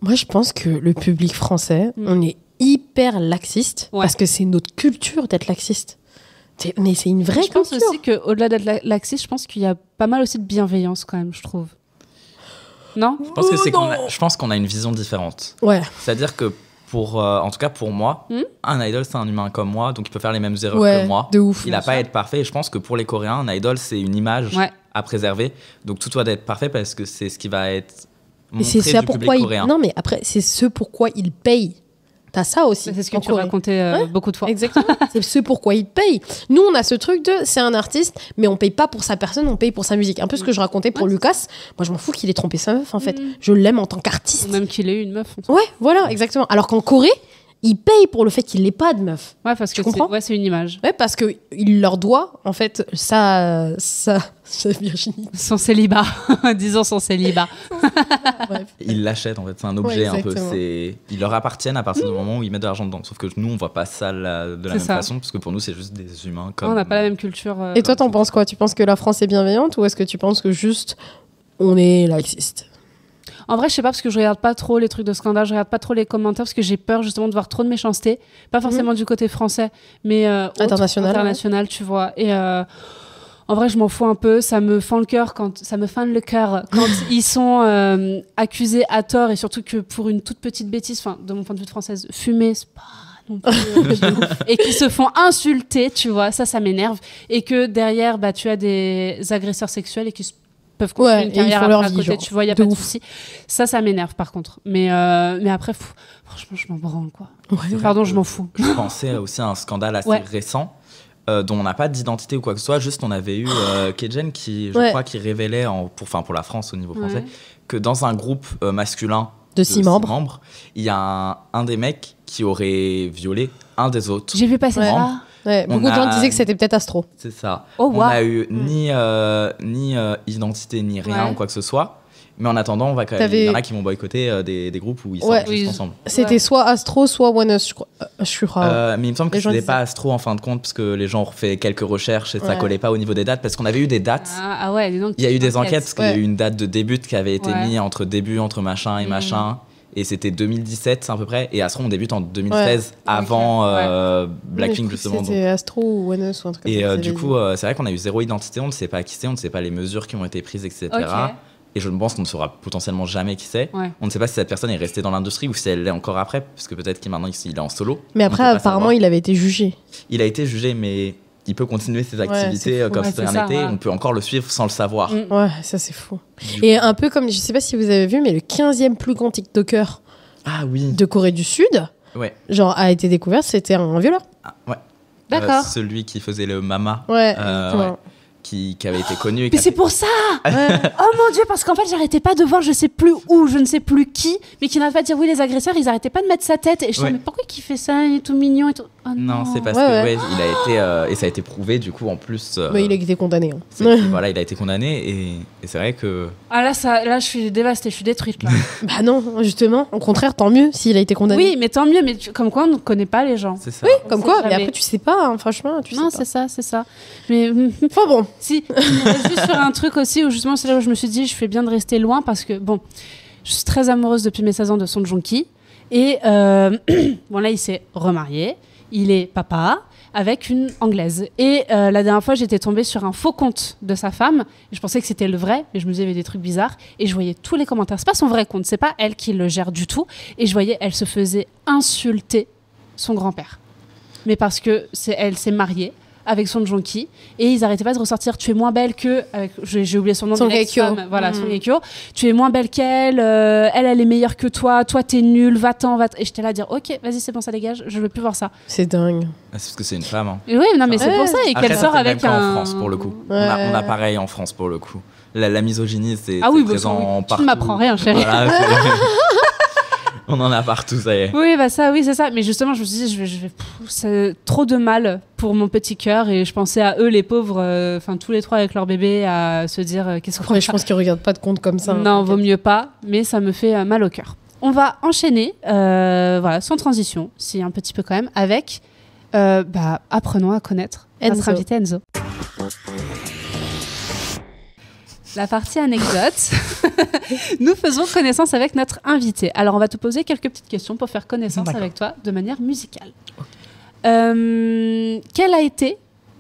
Moi, je pense que le public français, on est hyper laxiste parce que c'est notre culture d'être laxiste. Mais c'est une vraie culture. Je pense aussi qu'au-delà d'être laxiste, je pense qu'il y a pas mal aussi de bienveillance quand même, je trouve. Non ? Je pense qu'on a une vision différente. Ouais. C'est-à-dire que en tout cas pour moi, un idol c'est un humain comme moi, donc il peut faire les mêmes erreurs que moi. De ouf. Il n'a pas à être parfait. Et je pense que pour les Coréens, un idol c'est une image à préserver. Donc tout doit être parfait parce que c'est ce qui va être montré du public coréen. Non mais après c'est ce pourquoi ils payent. T'as ça aussi. C'est ce que tu racontais beaucoup de fois. Exactement. C'est ce pourquoi ils payent. Nous, on a ce truc de c'est un artiste, mais on paye pas pour sa personne, on paye pour sa musique. Un peu ce que je racontais pour Lucas. Moi, je m'en fous qu'il ait trompé sa meuf, en fait. Je l'aime en tant qu'artiste. Ou même qu'il ait eu une meuf. Ouais, voilà, exactement. Alors qu'en Corée, ils payent pour le fait qu'il n'ait pas de meuf. Ouais, parce que c'est une image. Ouais, parce qu'il leur doit, en fait, ça Virginie. Son célibat. Disons son célibat. Bref. Ils l'achètent, en fait. C'est un objet un peu. Ils leur appartiennent à partir du moment où ils mettent de l'argent dedans. Sauf que nous, on voit pas ça de la même façon, parce que pour nous, c'est juste des humains. Comme... On n'a pas la même culture. Et toi, t'en penses quoi ? Tu penses que la France est bienveillante ou est-ce que tu penses que juste on est laxiste ? En vrai, je sais pas, parce que je regarde pas trop les trucs de scandale, je regarde pas trop les commentaires, parce que j'ai peur justement de voir trop de méchanceté. Pas forcément du côté français, mais international, tu vois. Et en vrai, je m'en fous un peu. Ça me fend le cœur quand ils sont accusés à tort, et surtout que pour une toute petite bêtise, enfin, de mon point de vue de française, fumer, c'est pas non plus, et qui se font insulter, tu vois. Ça m'énerve. Et que derrière, tu as des agresseurs sexuels et qui peuvent continuer une carrière après à côté, tu vois, il n'y a pas de souci. Ça m'énerve par contre. Mais après, franchement, je m'en branle, quoi. Pardon, je m'en fous. Je pensais aussi à un scandale assez récent, dont on n'a pas d'identité ou quoi que ce soit, juste on avait eu Kejen qui, je crois, qui révélait, pour la France au niveau français, que dans un groupe masculin de 6 membres, il y a un des mecs qui aurait violé un des autres. J'ai vu passer ça. Ouais, beaucoup de gens disaient que c'était peut-être Astro. C'est ça. On n'a eu ni identité ni rien ou quoi que ce soit. Mais en attendant, il y en a qui m'ont boycotté des groupes où ils sont juste ensemble. C'était soit Astro, soit One Us, je crois. Mais il me semble que c'était pas Astro en fin de compte, parce que les gens ont fait quelques recherches et ça collait pas au niveau des dates, parce qu'on avait eu des dates. Donc il y a eu des enquêtes, parce qu'il y a eu une date de début qui avait été mise entre machin et machin. Et c'était 2017 à peu près, et Astro on débute en 2016 avant Blackpink justement. C'était Astro ou One Us ou un truc comme ça. Et du coup c'est vrai qu'on a eu zéro identité, on ne sait pas qui c'est, on ne sait pas les mesures qui ont été prises, etc. Et je pense qu'on ne saura potentiellement jamais qui c'est. On ne sait pas si cette personne est restée dans l'industrie ou si elle l'est encore après, parce que peut-être qu'il maintenant il est en solo. Mais après apparemment il avait été jugé. Il a été jugé, mais il peut continuer ses activités comme si rien n'était. On peut encore le suivre sans le savoir. Ouais, ça c'est fou. Et un peu comme, je sais pas si vous avez vu, mais le 15e plus grand TikToker de Corée du Sud, genre a été découvert, c'était un violeur. Ouais. D'accord. Celui qui faisait le mama. qui avait été connu. Mais c'est pour ça. Oh mon Dieu, parce qu'en fait, j'arrêtais pas de voir, je sais plus où, je ne sais plus qui, mais qui n'arrêtait pas de dire oui, les agresseurs, ils arrêtaient pas de mettre sa tête. Et je disais, mais pourquoi il fait ça, il est tout mignon et tout. Oh, non, c'est parce que il a été et ça a été prouvé du coup en plus. Mais il a été condamné. Voilà, il a été condamné et c'est vrai que. Ah là, je suis dévastée, je suis détruite là. Bah non, justement, au contraire, tant mieux s'il a été condamné. Oui, mais tant mieux, mais comme quoi on ne connaît pas les gens. C'est ça. Oui, comme quoi. Mais après, tu sais pas, hein, franchement, tu sais pas. Non, c'est ça. Mais enfin bon. Si, juste sur un truc aussi où justement c'est là où je me suis dit, je fais bien de rester loin parce que bon, je suis très amoureuse depuis mes 16 ans de Song Joong-ki et bon là il s'est remarié, il est papa avec une anglaise et la dernière fois j'étais tombée sur un faux compte de sa femme et je pensais que c'était le vrai mais je me disais il y avait des trucs bizarres et je voyais tous les commentaires, c'est pas son vrai compte, c'est pas elle qui le gère du tout et je voyais elle se faisait insulter son grand-père mais parce que elle s'est mariée avec Song Joong-ki et ils arrêtaient pas de ressortir tu es moins belle que j'ai oublié son nom, Song Hye-kyo. Voilà, Song Hye-kyo, tu es moins belle qu'elle, elle est meilleure que toi t'es nulle, va-t'en et j'étais là à dire ok vas-y c'est bon ça dégage, je veux plus voir ça. C'est dingue. C'est parce que c'est une femme hein. Et oui non mais c'est pour ça et qu'elle sort avec en France pour le coup. On a pareil en France pour le coup. La misogynie c'est présent partout. Tu ne m'apprends rien chérie. Voilà, on en a partout, ça y est. Oui, bah ça, oui, c'est ça. Mais justement, je me suis dit, c'est trop de mal pour mon petit cœur. Et je pensais à eux, les pauvres, tous les trois avec leur bébé, à se dire, qu'est-ce qu'on fait. Je pense qu'ils regardent pas de compte comme ça. Non, vaut mieux pas. Mais ça me fait mal au cœur. On va enchaîner, voilà, sans transition, si un petit peu quand même, avec apprenons à connaître notre invité Enzo. La partie anecdote. Nous faisons connaissance avec notre invité. Alors, on va te poser quelques petites questions pour faire connaissance avec toi de manière musicale. Okay. Quelle a été,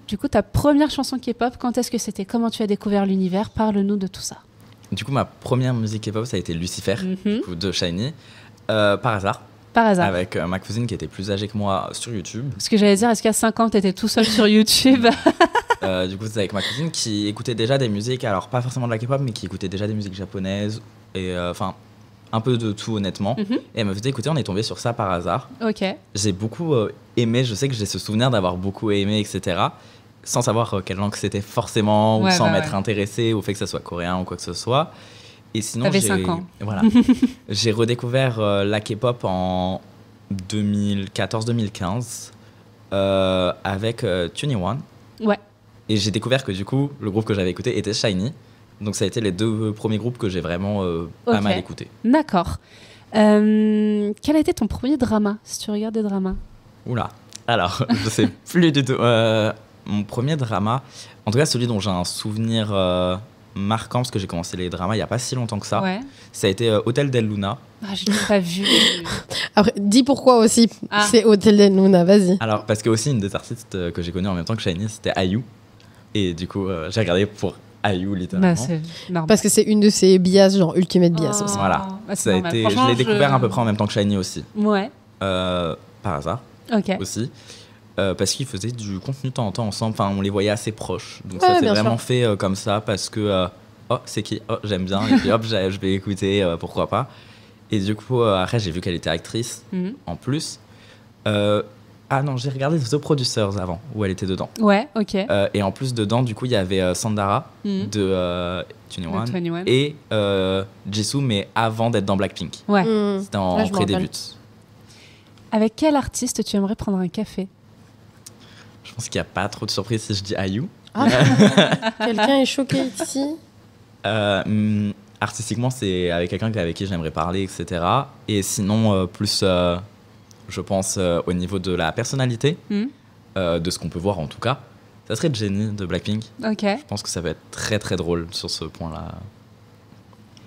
du coup, ta première chanson K-pop ? Quand est-ce que c'était ? Comment tu as découvert l'univers ? Parle-nous de tout ça. Du coup, ma première musique K-pop, ça a été Lucifer, du coup, de SHINee, par hasard. Par hasard. Avec ma cousine qui était plus âgée que moi sur YouTube. Ce que j'allais dire, est-ce qu'à 5 ans, tu étais tout seul sur YouTube ? Du coup, c'est avec ma cousine qui écoutait déjà des musiques, alors pas forcément de la K-pop, mais qui écoutait déjà des musiques japonaises, et un peu de tout honnêtement. Et elle me faisait écouter, on est tombé sur ça par hasard. Ok. J'ai beaucoup aimé, je sais que j'ai ce souvenir d'avoir beaucoup aimé, etc. Sans savoir quelle langue c'était forcément, ou sans m'être intéressé au fait que ça soit coréen ou quoi que ce soit. Et sinon, t'avais 5 ans. Voilà. J'ai redécouvert la K-pop en 2014-2015 avec 21. Ouais. Et j'ai découvert que du coup, le groupe que j'avais écouté était SHINee. Donc ça a été les 2 premiers groupes que j'ai vraiment pas mal écoutés. D'accord. Quel a été ton premier drama, si tu regardes des dramas ? Oula. Alors, je sais plus du tout. Mon premier drama, en tout cas celui dont j'ai un souvenir marquant, parce que j'ai commencé les dramas il n'y a pas si longtemps que ça. Ouais. Ça a été Hotel del Luna. Ah, je l'ai pas vu. Après, dis pourquoi aussi. C'est Hotel del Luna, vas-y. Alors, parce que aussi une des artistes que j'ai connues en même temps que SHINee, c'était IU. Et du coup, j'ai regardé pour IU littéralement. Bah, c'est normal. Parce que c'est une de ses bias, genre Ultimate Bias aussi. Voilà. Bah, ça a été, je l'ai découvert à peu près en même temps que SHINee aussi. Ouais. Par hasard. Ok. Aussi. Parce qu'ils faisaient du contenu de temps en temps ensemble. Enfin, on les voyait assez proches. Donc ça s'est vraiment fait comme ça parce que c'est qui ? Oh, j'aime bien. Et puis hop, je vais écouter, pourquoi pas. Et du coup, après, j'ai vu qu'elle était actrice en plus. Ah non, j'ai regardé The Producers avant, où elle était dedans. Ouais, ok. Et en plus, dedans, du coup, il y avait Sandara de 21 et Jisoo, mais avant d'être dans Blackpink. Ouais. C'était en pré-début. Avec quel artiste tu aimerais prendre un café ? Je pense qu'il n'y a pas trop de surprises si je dis IU. Ah. Quelqu'un est choqué ici. Artistiquement, c'est avec quelqu'un avec qui j'aimerais parler, etc. Et sinon, plus, je pense, au niveau de la personnalité, de ce qu'on peut voir en tout cas, ça serait Jennie de Blackpink. Ok. Je pense que ça va être très très drôle sur ce point-là.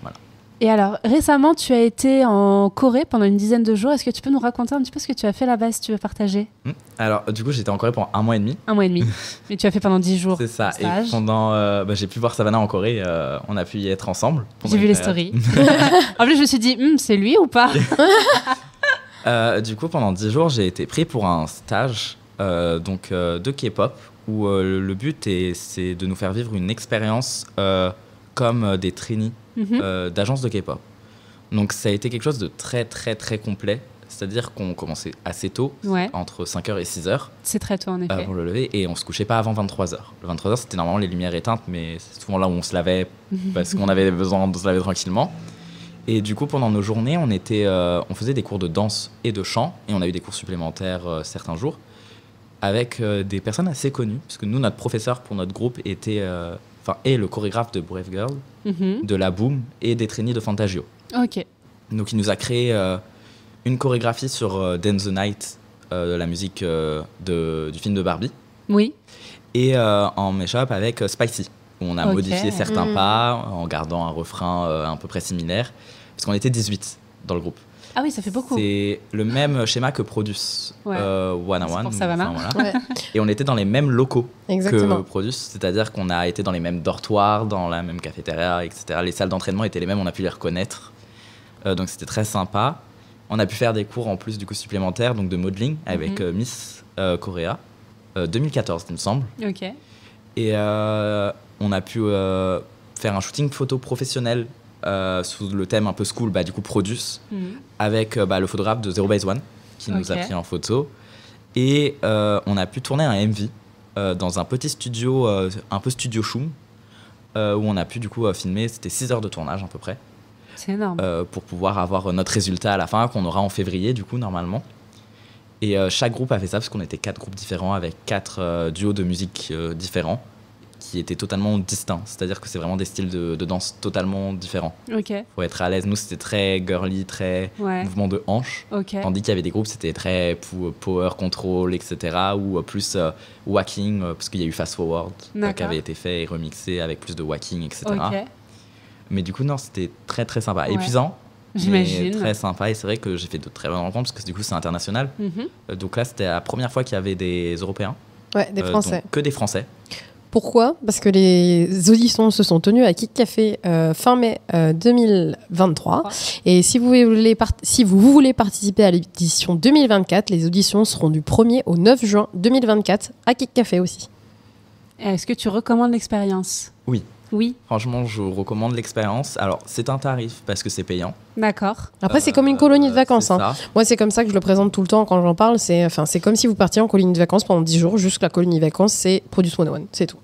Voilà. Et alors, récemment, tu as été en Corée pendant une dizaine de jours. Est-ce que tu peux nous raconter un petit peu ce que tu as fait là-bas, si tu veux partager ? Alors, du coup, j'étais en Corée pendant 1 mois et demi. 1 mois et demi. Mais tu as fait pendant 10 jours. C'est ça. Et pendant, j'ai pu voir Savannah en Corée. On a pu y être ensemble. J'ai vu les stories. En plus, je me suis dit, c'est lui ou pas ? Du coup, pendant 10 jours, j'ai été pris pour un stage de K-pop où le but c'est de nous faire vivre une expérience comme des trainees d'agences de K-pop. Donc ça a été quelque chose de très très très complet. C'est-à-dire qu'on commençait assez tôt, entre 5h et 6h. C'est très tôt, en effet. Pour le lever, et on se couchait pas avant 23h. Le 23h, c'était normalement les lumières éteintes, mais c'est souvent là où on se lavait, parce qu'on avait besoin de se laver tranquillement. Et du coup, pendant nos journées, on faisait des cours de danse et de chant, et on a eu des cours supplémentaires certains jours, avec des personnes assez connues, parce que nous, notre professeur pour notre groupe est le chorégraphe de Brave Girl, de La Boom et des trainees de Fantagio. Ok. Donc il nous a créé une chorégraphie sur Dance the Night, la musique du film de Barbie. Oui. Et en mash-up avec Spicy, où on a modifié certains pas en gardant un refrain à peu près similaire, parce qu'on était 18 dans le groupe. Ah oui, ça fait beaucoup. C'est le même schéma que Produce, One on One. Pour Savannah. Voilà. Et on était dans les mêmes locaux que Produce, c'est-à-dire qu'on a été dans les mêmes dortoirs, dans la même cafétéria, etc. Les salles d'entraînement étaient les mêmes, on a pu les reconnaître. Donc c'était très sympa. On a pu faire des cours en plus du coup supplémentaires, donc de modeling avec Miss Korea, 2014 il me semble. Ok. Et on a pu faire un shooting photo professionnel sous le thème un peu school, du coup Produce, avec le photographe de Zero Base One qui nous a pris en photo. Et on a pu tourner un MV dans un petit studio, un peu studio Shum, où on a pu du coup filmer, c'était 6 heures de tournage à peu près. C'est énorme. Pour pouvoir avoir notre résultat à la fin, qu'on aura en février du coup normalement. Et chaque groupe a fait ça parce qu'on était 4 groupes différents avec 4 duos de musique différents qui étaient totalement distincts. C'est-à-dire que c'est vraiment des styles de danse totalement différents. Ok. Pour être à l'aise, nous c'était très girly, très mouvement de hanche. Ok. Tandis qu'il y avait des groupes c'était très power control, etc. Ou plus whacking, parce qu'il y a eu Fast Forward qui avait été fait et remixé avec plus de whacking, etc. Ok. Mais du coup, non, c'était très très sympa. Épuisant, j'imagine. Très sympa. Et c'est vrai que j'ai fait de très bonnes rencontres parce que du coup, c'est international. Donc là, c'était la première fois qu'il y avait des Européens. Ouais, des Français. Donc que des Français. Pourquoi ? Parce que les auditions se sont tenues à Kick Café fin mai 2023. Et si vous voulez participer à l'édition 2024, les auditions seront du 1er au 9 juin 2024 à Kick Café aussi. Est-ce que tu recommandes l'expérience ? Oui. Oui. Franchement, je recommande l'expérience. Alors, c'est un tarif parce que c'est payant. D'accord. Après, c'est comme une colonie de vacances. Moi, c'est comme ça que je le présente tout le temps quand j'en parle. C'est comme si vous partiez en colonie de vacances pendant 10 jours. Juste que la colonie de vacances, c'est Produce 101. C'est tout.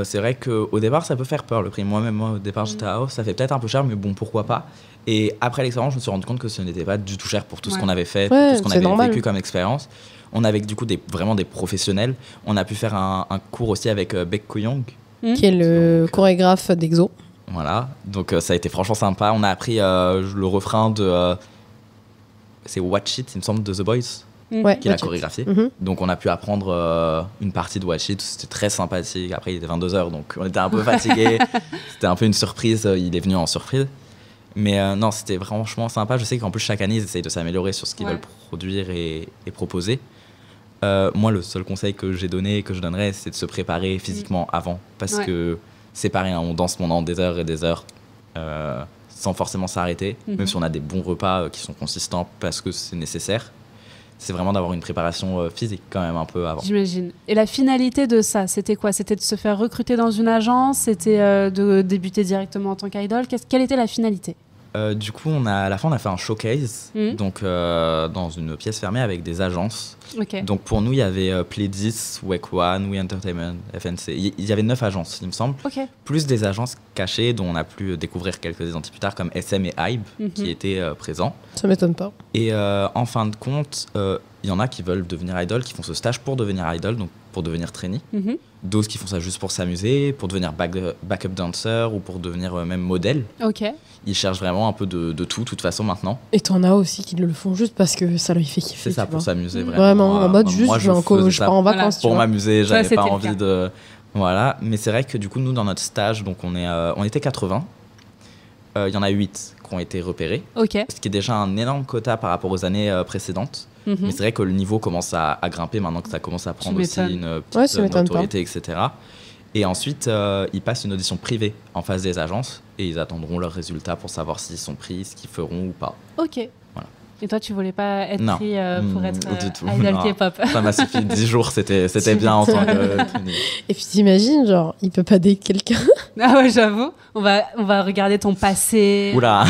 C'est vrai qu'au départ, ça peut faire peur le prix. Moi, au départ, j'étais ça fait peut-être un peu cher, mais bon, pourquoi pas. Et après l'expérience, je me suis rendu compte que ce n'était pas du tout cher pour tout ce qu'on avait fait, tout ce qu'on avait vécu comme expérience. On avait du coup vraiment des professionnels. On a pu faire un cours aussi avec Baek Ko-young, qui est le chorégraphe d'Exo. Voilà, donc ça a été franchement sympa. On a appris le refrain de... c'est Watch It, il me semble, de The Boys, qui l'a chorégraphié. Donc on a pu apprendre une partie de Watch It, c'était très sympathique. Après il était 22h, donc on était un peu fatigués. C'était un peu une surprise, il est venu en surprise. Mais non, c'était franchement sympa. Je sais qu'en plus chaque année, ils essayent de s'améliorer sur ce qu'ils veulent produire et proposer. Moi, le seul conseil que j'ai donné et que je donnerais, c'est de se préparer physiquement avant. Parce que c'est pareil, on danse pendant des heures et des heures sans forcément s'arrêter. Même si on a des bons repas qui sont consistants parce que c'est nécessaire. C'est vraiment d'avoir une préparation physique quand même un peu avant. J'imagine. Et la finalité de ça, c'était quoi ? C'était de se faire recruter dans une agence ? C'était de débuter directement en tant qu'idol ? Quelle était la finalité ? Du coup, à la fin, on a fait un showcase donc, dans une pièce fermée avec des agences. Donc pour nous, il y avait Pledis, Wake One, We Entertainment, FNC. Il y avait 9 agences, il me semble. Plus des agences cachées dont on a pu découvrir quelques années plus tard, comme SM et Hybe, qui étaient présents. Ça m'étonne pas. Et en fin de compte, il y en a qui veulent devenir idol, qui font ce stage pour devenir idol, donc pour devenir trainee. D'autres qui font ça juste pour s'amuser, pour devenir backup dancer ou pour devenir même modèle. Ils cherchent vraiment un peu de tout, de toute façon, maintenant. Et t'en as aussi qui le font juste parce que ça leur fait kiffer. C'est ça, pour s'amuser vraiment. Vraiment, en mode juste, moi, je pars en vacances. Pour m'amuser, j'avais pas envie de... Voilà, mais c'est vrai que du coup, nous, dans notre stage, donc on était 80. Il y en a 8 qui ont été repérés. Ce qui est déjà un énorme quota par rapport aux années précédentes. Mais c'est vrai que le niveau commence à grimper maintenant que ça commence à prendre aussi une petite notoriété, etc. Et ensuite, ils passent une audition privée en face des agences et ils attendront leurs résultats pour savoir s'ils sont pris, ce qu'ils feront ou pas. Voilà. Et toi, tu voulais pas être pris pour être idol K-pop ? Ça m'a suffi 10 jours, c'était bien en tant que... Et puis t'imagines, genre, il peut pas date quelqu'un. Ah ouais, j'avoue. On va regarder ton passé. Oula.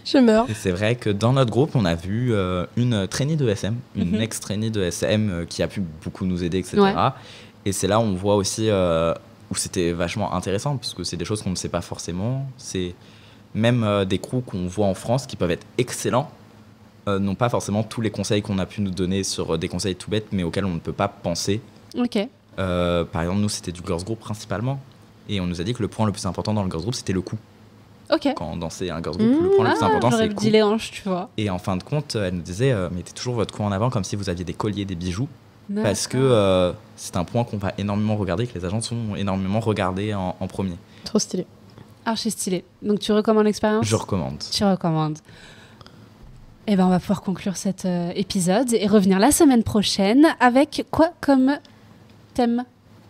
Je meurs. Et c'est vrai que dans notre groupe, on a vu une trainee de SM, une ex-trainee de SM qui a pu beaucoup nous aider, etc. Ouais. Et c'est là où on voit aussi où c'était vachement intéressant, parce que c'est des choses qu'on ne sait pas forcément. C'est même des crews qu'on voit en France qui peuvent être excellents, n'ont pas forcément tous les conseils qu'on a pu nous donner sur des conseils tout bêtes, mais auxquels on ne peut pas penser. Ok. Par exemple, nous, c'était du girls group principalement. Et on nous a dit que le point le plus important dans le girls group, c'était le coup. Ok. Quand on dansait un girls group, le point le plus important, c'est le coup. J'aurais dit les hanches, tu vois. Et en fin de compte, elle nous disait, mettez toujours votre cou en avant comme si vous aviez des colliers, des bijoux. Parce que c'est un point qu'on va énormément regarder, que les agents sont énormément regardés en premier. Trop stylé. Archi stylé. Donc tu recommandes l'expérience ? Je recommande. Tu recommandes. Eh ben, on va pouvoir conclure cet épisode et revenir la semaine prochaine avec quoi comme thème ?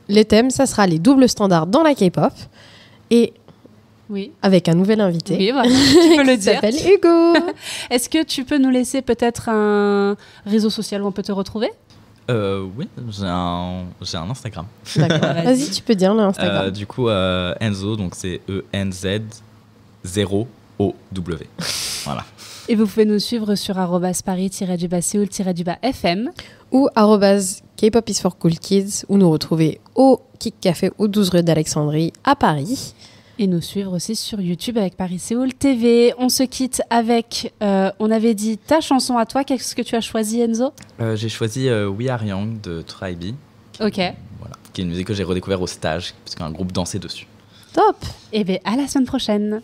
Les thèmes, ça sera les doubles standards dans la K-pop et avec un nouvel invité. Oui, voilà. Tu peux le dire. Qui s'appelle Hugo. Est-ce que tu peux nous laisser peut-être un réseau social où on peut te retrouver ? Oui, j'ai un Instagram. D'accord. Vas-y, tu peux dire l'Instagram. Du coup, Enzo, donc c'est ENZ0OW. Voilà. Et vous pouvez nous suivre sur @paris-seoul-FM ou @K-pop is for cool kids, où nous retrouver au Kick Café aux 12 rue d'Alexandrie à Paris. Et nous suivre aussi sur YouTube avec Paris Séoul TV. On se quitte avec, on avait dit ta chanson à toi. Qu'est-ce que tu as choisi, Enzo ? J'ai choisi We Are Young de Tribe. Ok. Voilà, qui est une musique que j'ai redécouvert au stage, parce qu'un groupe dansait dessus. Top. Et bien, à la semaine prochaine.